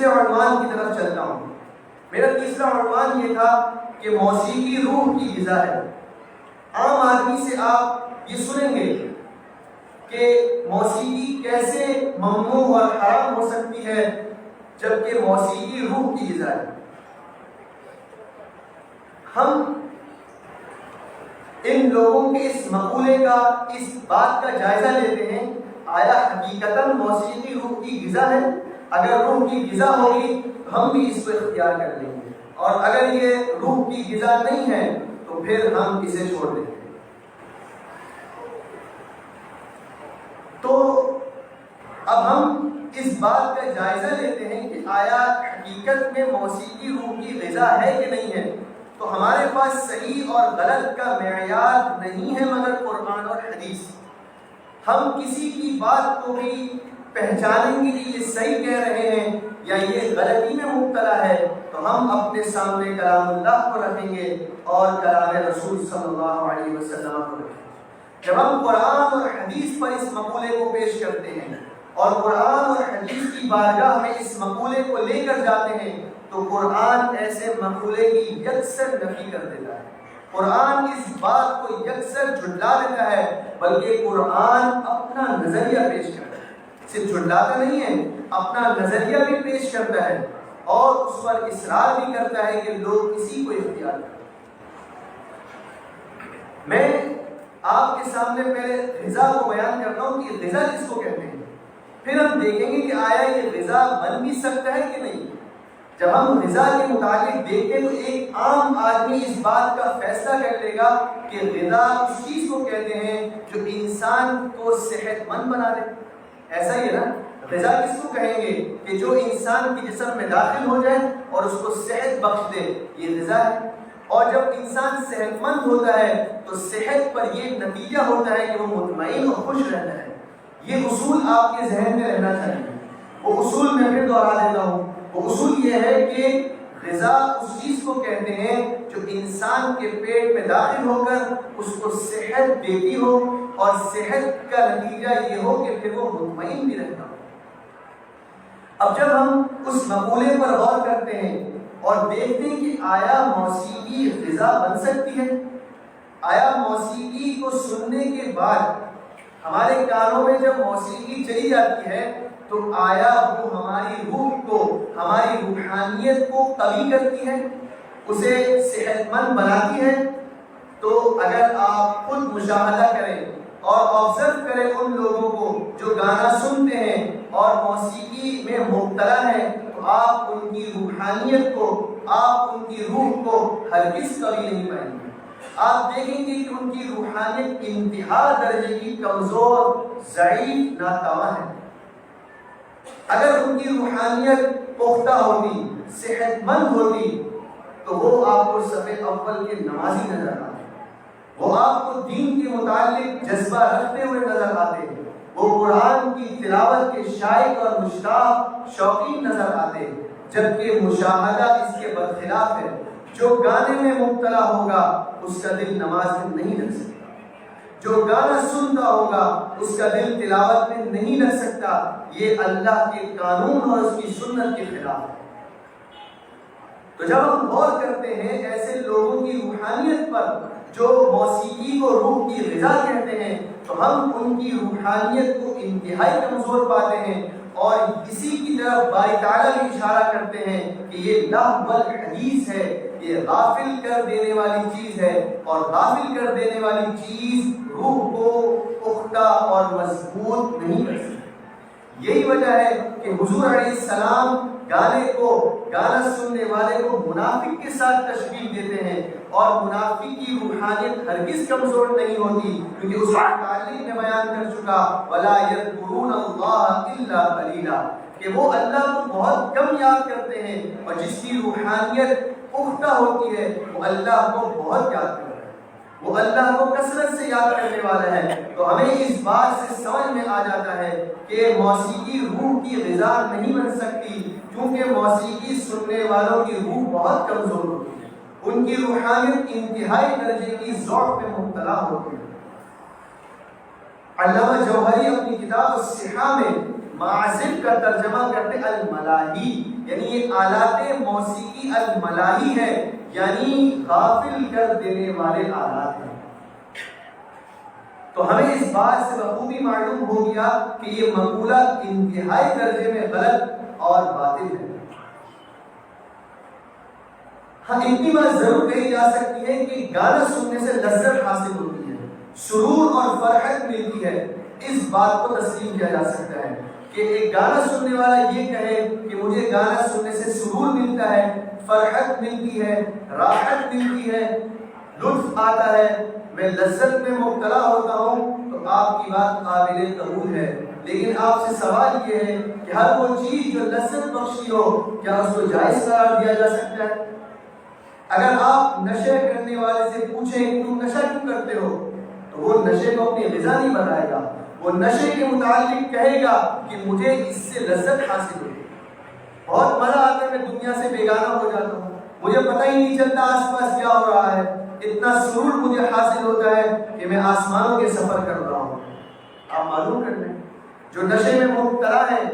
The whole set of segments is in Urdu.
تیسرے عنوان کی طرف چلتا ہوں. میرا تیسرا عنوان یہ تھا کہ موسیقی روح کی غذا ہے. عام آدمی سے آپ یہ سنیں گے کہ موسیقی کیسے ممنوع اور حرام ہو سکتی ہے جبکہ موسیقی روح کی غذا ہے. ہم ان لوگوں کے اس مقولے کا، اس بات کا جائزہ لیتے ہیں آیا حقیقتاً موسیقی روح کی غذا ہے؟ اگر روح کی غذا ہوگی تو ہم بھی اس کو اختیار کر لیں گے، اور اگر یہ روح کی غذا نہیں ہے تو پھر ہم اسے چھوڑ دیں گے. تو اب ہم اس بات کا جائزہ لیتے ہیں کہ آیا حقیقت میں موسیقی روح کی غذا ہے کہ نہیں ہے. تو ہمارے پاس صحیح اور غلط کا معیار نہیں ہے مگر قرآن اور حدیث. ہم کسی کی بات کو بھی پہچانیں گے کہ یہ صحیح کہہ رہے ہیں یا یہ غلطی میں مبتلا ہے تو ہم اپنے سامنے کلام اللہ کو رکھیں گے اور کلام رسول صلی اللہ علیہ وسلم کو رکھیں گے. جب ہم قرآن اور حدیث پر اس مقولے کو پیش کرتے ہیں اور قرآن اور حدیث کی بارگاہ میں اس مقولے کو لے کر جاتے ہیں تو قرآن ایسے مقولے کی یکسر نفی کر دیتا ہے. قرآن اس بات کو یکسر جھٹلا دیتا ہے، بلکہ قرآن اپنا نظریہ پیش کرتا ہے. صرف جھٹلاتا نہیں ہے، اپنا نظریہ بھی پیش کرتا ہے اور اس پر اصرار بھی کرتا ہے کہ لوگ اسی کو اختیار کریں. میں آپ کے سامنے پہلے غذا کو بیان کرتا ہوں کہ غذا کس کو کہتے ہیں، پھر ہم دیکھیں گے کہ آیا یہ غذا بن بھی سکتا ہے کہ نہیں. جب ہم غذا کے متعلق دیکھیں تو ایک عام آدمی اس بات کا فیصلہ کر لے گا کہ غذا اس چیز کو کہتے ہیں جو انسان کو صحت مند بنا دے. ایسا ہی ہے نا، غذا کس کو کہیں گے کہ جو انسان کے جسم میں داخل ہو جائے اور اس کو صحت بخش دے، یہ غذا ہے. اور جب انسان صحت مند ہوتا ہے تو صحت پر یہ نتیجہ ہوتا ہے کہ وہ مطمئن اور خوش رہتا ہے. یہ اصول آپ کے ذہن میں رہنا چاہیے. وہ اصول میں پھر دوہرا دیتا ہوں. وہ اصول یہ ہے کہ غذا اس چیز کو کہتے ہیں جو انسان کے پیٹ میں داخل ہو کر اس کو صحت دیتی ہو اور صحت کا نتیجہ یہ ہو کہ پھر وہ مطمئن بھی رہتا ہو. اب جب ہم اس مقولے پر غور کرتے ہیں اور دیکھتے ہیں کہ آیا موسیقی غذا بن سکتی ہے، آیا موسیقی کو سننے کے بعد ہمارے کانوں میں جب موسیقی چلی جاتی ہے تو آیا وہ ہماری روح کو، ہماری روحانیت کو قوی کرتی ہے، اسے صحت مند بناتی ہے. تو اگر آپ خود مشاہدہ کریں اور آبزرو کریں ان لوگوں کو جو گانا سنتے ہیں اور موسیقی میں مبتلا ہیں تو آپ ان کی روحانیت کو، آپ ان کی روح کو ہرگز قوی نہیں پائیں گے. آپ دیکھیں گے کہ ان کی روحانیت انتہا درجے کی کمزور، ضعیف، ناتواں ہے. اگر ان کی روحانیت پختہ ہوتی، صحت مند ہوتی تو وہ آپ کو صف اول کے نمازی نظر آتے، وہ آپ کو دین کے متعلق جذبہ رکھتے ہوئے نظر آتے، وہ قرآن کی تلاوت کے شائق اور مشتاق شوقین نظر آتے. جبکہ مشاہدہ اس کے برخلاف ہے. جو گانے میں مبتلا ہوگا اس کا دل نماز میں نہیں لگ سکتا، جو گانا سنتا ہوگا اس کا دل تلاوت میں نہیں لگ سکتا. یہ اللہ کے قانون اور اس کی سنت کے خلاف ہے. تو جب ہم غور کرتے ہیں ایسے لوگوں کی روحانیت پر جو موسیقی کو روح کی غذا کہتے ہیں تو ہم ان کی روحانیت کو انتہائی کمزور پاتے ہیں اور اسی کی طرف باری تعالیٰ بھی اشارہ کرتے ہیں کہ یہ لہو الحدیث ہے، یہ غافل کر دینے والی چیز ہے، اور غافل کر دینے والی چیز روح کو پختہ اور مضبوط نہیں کر سکتی. یہی وجہ ہے کہ حضور علیہ السلام گانے کو، گانا سننے والے کو منافق کے ساتھ تشبیہ دیتے ہیں، اور منافق کی روحانیت ہرگز کمزور نہیں ہوتی کیونکہ اس کی تعلیم میں بیان کر چکا وَلَا يَذْكُرُونَ اللَّهَ إِلَّا قَلِيلًا کہ وہ اللہ کو بہت کم یاد کرتے ہیں، اور جس کی روحانیت پختہ ہوتی ہے وہ اللہ کو بہت یاد کرتا ہے، وہ اللہ کو کثرت سے یاد کرنے والا ہے. تو ہمیں اس بات سے سمجھ میں آ جاتا ہے کہ موسیقی روح کی غذا نہیں بن سکتی کیونکہ موسیقی سننے والوں کی روح بہت کمزور ہوتی ہے، ان کی روحانیت انتہائی درجے کی ضعف میں مبتلا ہوتی ہے. علامہ جوہری اپنی کتاب الصحاح میں معازف کا ترجمہ کرتے الملاہی، یعنی یہ آلات موسیقی الملاہی ہے، یعنی غافل کر دینے والے آلات ہیں۔ تو ہمیں اس بات سے بخوبی معلوم ہو گیا کہ یہ مقولہ انتہائی درجے میں غلط اور باطل ہے۔ ہاں اتنی بات ضرور کہی جا سکتی ہے کہ گانا سننے سے لذت حاصل ہوتی ہے، سرور اور فرحت ملتی ہے۔ اس بات کو تسلیم کیا جا سکتا ہے کہ ایک گانا سننے والا یہ کہے کہ مجھے گانا سننے سے سرور ملتا ہے، فرحت ملتی ہے، راحت ملتی ہے، لطف آتا ہے، میں لذت میں مبتلا ہوتا ہوں، تو آپ کی بات قابل قبول ہے۔ لیکن آپ سے سوال یہ ہے کہ ہر وہ چیز جو لذت بخشی ہو کیا اس کو جائز قرار دیا جا سکتا ہے؟ اگر آپ نشے کرنے والے سے پوچھیں کہ تم نشہ کیوں کرتے ہو، تو وہ نشے کو اپنی غذا نہیں بتائے گا، وہ نشے کے متعلق کہے گا کہ مجھے اس سے لذت حاصل ہوئی، بہت مزہ آتا ہے، میں دنیا سے بیگانہ ہو جاتا ہوں، مجھے پتہ ہی نہیں چلتا آس پاس کیا ہو رہا ہے، اتنا سرور مجھے حاصل ہوتا ہے کہ میں آسمانوں کے سفر کر رہا ہوں۔ آپ معلوم کر لیں، جو نشے میں مبتلا ہیں،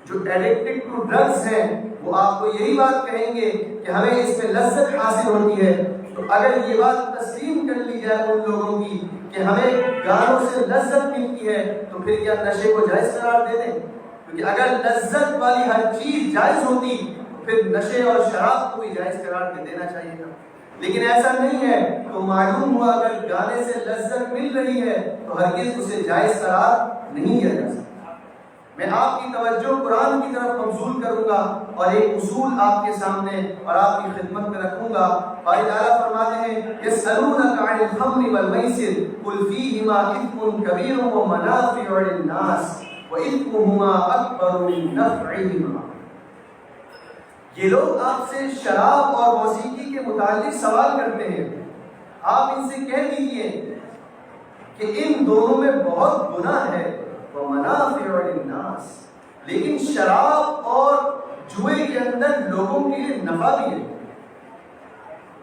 جو ایڈکٹڈ ٹو ڈرگز ہیں، وہ آپ کو یہی بات کہیں گے کہ ہمیں اس میں لذت حاصل ہوتی ہے۔ تو اگر یہ بات تسلیم کر لی جائے ان لوگوں کی کہ ہمیں گانوں سے لذت ملتی ہے، تو پھر کیا نشے کو جائز قرار دے دیں؟ کیونکہ اگر لذت والی ہر چیز جائز ہوتی تو پھر نشے اور شراب کو بھی جائز قرار دے دینا چاہیے تھا، لیکن ایسا نہیں ہے۔ تو معلوم ہوا اگر گانے سے لذت مل رہی ہے تو ہرگز اسے جائز قرار نہیں دیا جا سکتا۔ میں آپ کی توجہ قرآن کی طرف مبذول کروں گا اور ایک اصول آپ کے سامنے اور آپ کی خدمت میں رکھوں گا۔ باری تعالیٰ فرماتے ہیں یسألونک عن الخمر والمیسر قل فیہما اثم کبیر ومنافع للناس واثمہما اکبر من نفعہما۔ یہ لوگ آپ سے شراب اور موسیقی کے متعلق سوال کرتے ہیں، آپ ان سے کہہ دیجئے کہ ان دونوں میں بہت گناہ ہے، ومنافع للناس، لیکن شراب اور جوئے کے اندر لوگوں کے لیے نفع بھی ہے،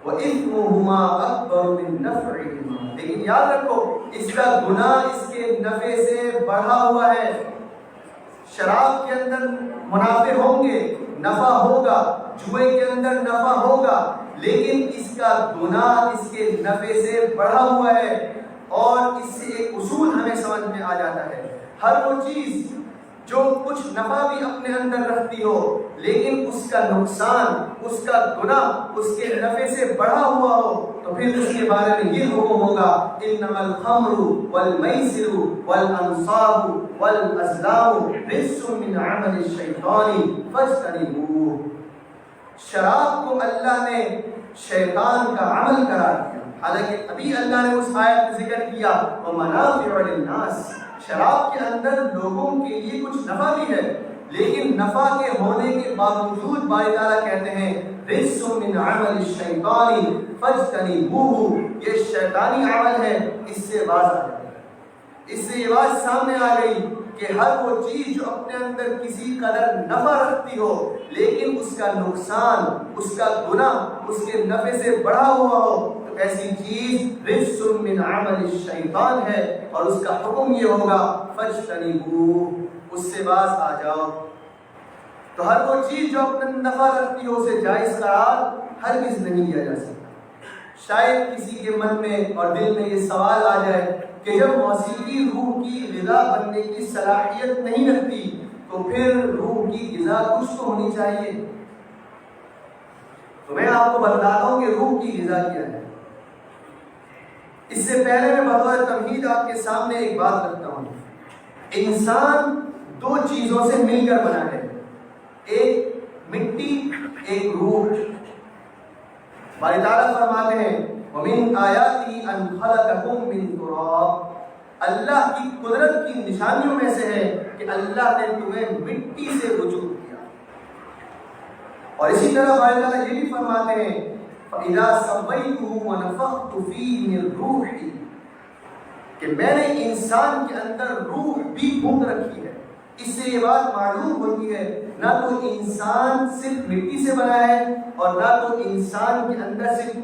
وَإِثْمُهُمَا أَكْبَرُ مِن نَفْعِهِمَا، لیکن یاد رکھو اس کا گناہ اس کے نفع سے بڑھا ہوا ہے۔ شراب کے اندر منافع ہوں گے، نفع ہوگا، جوئے کے اندر نفع ہوگا، لیکن اس کا گناہ اس کے نفع سے بڑھا ہوا ہے۔ اور اس سے ایک اصول ہمیں سمجھ میں آ جاتا ہے، ہر وہ چیز جو کچھ نفع بھی اپنے اندر رکھتی ہو لیکن اس کا نقصان، اس کا گناہ اس کے نفع سے بڑھا ہوا ہو، تو پھر اس کے بارے میں یہ حکم ہوگا انما الخمر والمیسر والانصاب والازلام رجس من عمل الشیطان فاجتنبوہ۔ شراب کو اللہ نے شیطان کا عمل قرار دیا، حالانکہ ابھی اللہ نے اس آیت میں ذکر کیا ومنافع للناس، شراب کے اندر لوگوں کے لیے کچھ نفع بھی ہے، لیکن نفع کے ہونے کے باوجود باری تعالیٰ کہتے ہیں رجس من عمل الشیطان فاجتنبوہ، یہ شیطانی عمل ہے، اس سے باز آ جائے۔ اس سے یہ بات سامنے آ گئی کہ ہر وہ چیز جو اپنے اندر کسی قدر نفع رکھتی ہو لیکن اس کا نقصان، اس کا گناہ اس کے نفع سے بڑھا ہوا ہو، تو ایسی چیز رجس من عمل الشیطان ہے، اور اس کا حکم یہ ہوگا فاجتنبوہ، اس سے باز آ جاؤ۔ تو ہر وہ چیز جو اپنے نفع رکھتی ہو اسے جائز قرار ہرگز نہیں دیا جا سکتا۔ شاید کسی کے من میں اور دل میں یہ سوال آ جائے کہ جب موسیقی روح کی غذا بننے کی صلاحیت نہیں رکھتی تو پھر روح کی غذا کچھ تو ہونی چاہیے۔ تو میں آپ کو بتاتا ہوں کہ روح کی غذا کیا ہے۔ اس سے پہلے میں بطور تمہید آپ کے سامنے ایک بات رکھتا ہوں۔ انسان دو چیزوں سے مل کر بنا ہے، ایک مٹی، ایک روح۔ باری تعالیٰ فرماتے ہیں وَمِنْ آيَاتِهِ أَنْ خَلَقَكُم مِّن تُرَابٍ، اللہ کی قدرت کی نشانیوں میں سے ہے کہ اللہ نے تمہیں مٹی سے وجود کیا۔ اور اسی طرح باری تعالیٰ یہ بھی فرماتے ہیں فَإِذَا سَوَّيْتُهُ وَنَفَخْتُ فِيهِ مِن رُّوحِي، کہ میں نے انسان کے اندر روح بھی پھونک رکھی ہے۔ اس سے یہ بات معلوم ہوتی ہے نہ تو انسان صرف مٹی سے بنا ہے اور نہ تو انسان کے اندر صرف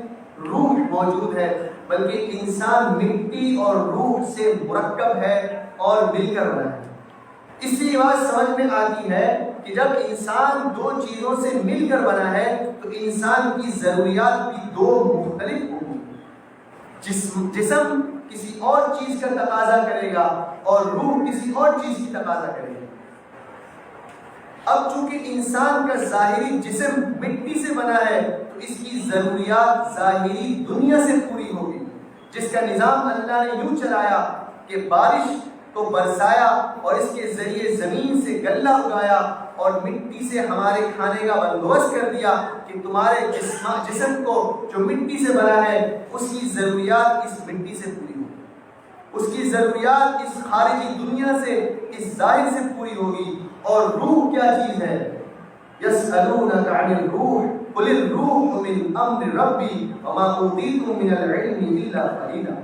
روح موجود ہے، بلکہ انسان مٹی اور روح سے مرکب ہے اور مل کر بنا ہے۔ اس سے یہ بات سمجھ میں آتی ہے کہ جب انسان دو چیزوں سے مل کر بنا ہے تو انسان کی ضروریات بھی دو مختلف ہوں گی۔ جسم کسی اور چیز کا تقاضا کرے گا اور روح کسی اور چیز کی تقاضا کرے گا۔ اب چونکہ انسان کا ظاہری جسم مٹی سے بنا ہے تو اس کی ضروریات ظاہری دنیا سے پوری ہوگی، جس کا نظام اللہ نے یوں چلایا کہ بارش کو برسایا اور اس کے ذریعے زمین سے غلہ اگایا اور مٹی سے ہمارے کھانے کا بندوبست کر دیا کہ تمہارے جسم کو جو مٹی سے بنا ہے اس کی ضروریات اس مٹی سے پوری ہوگی، اس کی ضروریات اس خارجی دنیا سے، اس ظاہر سے پوری ہوگی۔ اور روح کیا چیز ہے؟ یسألونک عن الروح قل الروح من امر ربی وما اوتیتم من العلم الا قلیلا۔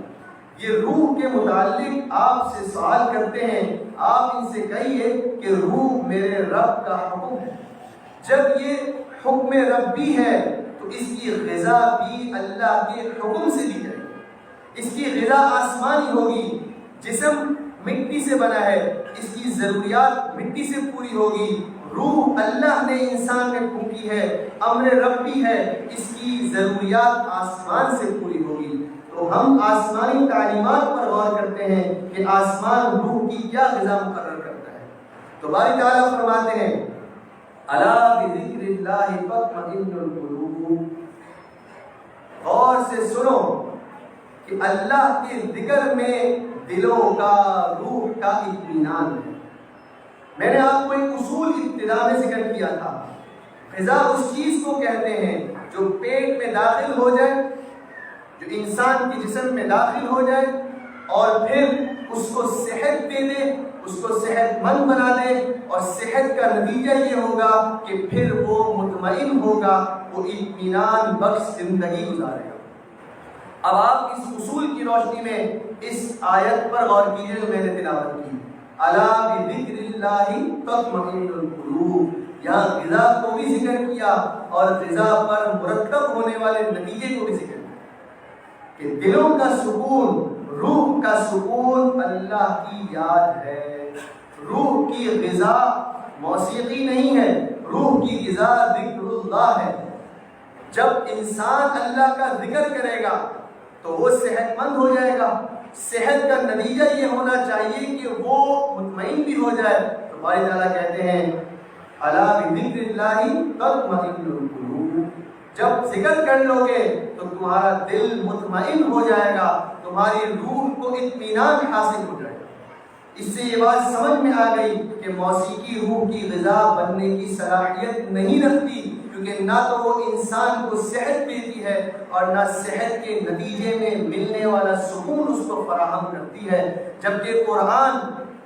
یہ روح کے متعلق آپ سے سوال کرتے ہیں، آپ ان سے کہیے کہ روح میرے رب کا حکم ہے۔ جب یہ حکم ربی ہے تو اس کی غذا بھی اللہ کے حکم سے دی جائے گی، اس کی غذا آسمانی ہوگی۔ جسم مٹی سے بنا ہے، اس کی ضروریات مٹی سے پوری ہوگی۔ روح اللہ نے انسان میں پھونکی ہے، امر ربی ہے، اس کی ضروریات آسمان سے پوری ہوگی۔ تو ہم آسمانی تعلیمات پر غور کرتے ہیں کہ آسمان روح کی کیا غذا مقرر کرتا ہے۔ تو باری تعالیٰ فرماتے ہیں الا بذکر اللہ تطمئن القلوب، غور سے سنو کہ اللہ کے ذکر میں دلوں کا، روح کا اطمینان ہے۔ میں نے آپ کو ایک اصول ابتدا میں ذکر کیا تھا، غذا اس چیز کو کہتے ہیں جو پیٹ میں داخل ہو جائے، جو انسان کے جسم میں داخل ہو جائے اور پھر اس کو صحت دے دے، اس کو صحت مند بنا دے، اور صحت کا نتیجہ یہ ہوگا کہ پھر وہ مطمئن ہوگا، وہ اطمینان بخش زندگی گزارے گا۔ اب آپ اس اصول کی روشنی میں اس آیت پر غور کیجئے جو میں نے تلاوت کی، الا بذکر اللہ تطمئن القلوب۔ یہاں غذا کو بھی ذکر کیا اور غذا پر مرتب ہونے والے نتیجے کو بھی ذکر کیا کہ دلوں کا سکون، روح کا سکون اللہ کی یاد ہے۔ روح کی غذا موسیقی نہیں ہے، روح کی غذا ذکر اللہ ہے۔ جب انسان اللہ کا ذکر کرے گا تو وہ صحت مند ہو جائے گا۔ صحت کا نتیجہ یہ ہونا چاہیے کہ وہ مطمئن بھی ہو جائے۔ تو باری تعالیٰ کہتے ہیں الا بذکر اللہ تطمئن القلوب، جب ذکر کر لو گے تو تمہارا دل مطمئن ہو جائے گا، تمہاری روح کو اطمینان حاصل ہو جائے گا۔ اس سے یہ بات سمجھ میں آ گئی کہ موسیقی روح کی غذا بننے کی صلاحیت نہیں رکھتی، کیونکہ نہ تو وہ انسان کو صحت دیتی ہے اور نہ صحت کے نتیجے میں ملنے والا سکون اس کو فراہم کرتی ہے۔ جبکہ قرآن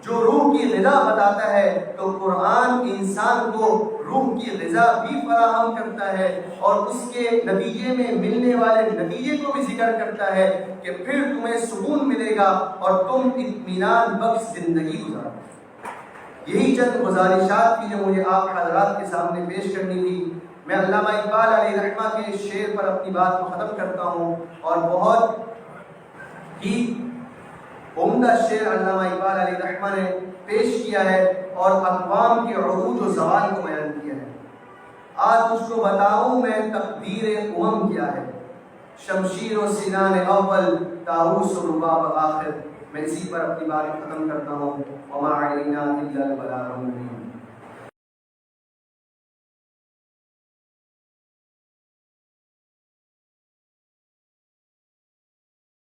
جو روح کی غذا بتاتا ہے تو قرآن انسان کو روح کی غذا بھی فراہم کرتا ہے اور اس کے نتیجے میں ملنے والے نتیجے کو بھی ذکر کرتا ہے کہ پھر تمہیں سکون ملے گا اور تم اطمینان بخش زندگی گزارو۔ یہی چند گزارشات کی جو مجھے آپ حضرات کے سامنے پیش کرنی تھی۔ میں علامہ اقبال علیہ رحمہ کے شعر پر اپنی بات کو ختم کرتا ہوں، اور بہت ہی عمدہ شعر علامہ اقبال علیہ رحمہ نے پیش کیا ہے اور اقوام کے عروج و زوال کو بیان کیا ہے۔ آج تجھ کو بتاؤں میں تقدیر امم کیا ہے، شمشیر و سنان اول طاؤس و رباب آخر۔ میں اسی پر اپنی بات ختم کرتا ہوں۔ وما علینا الا البلاغ المبین۔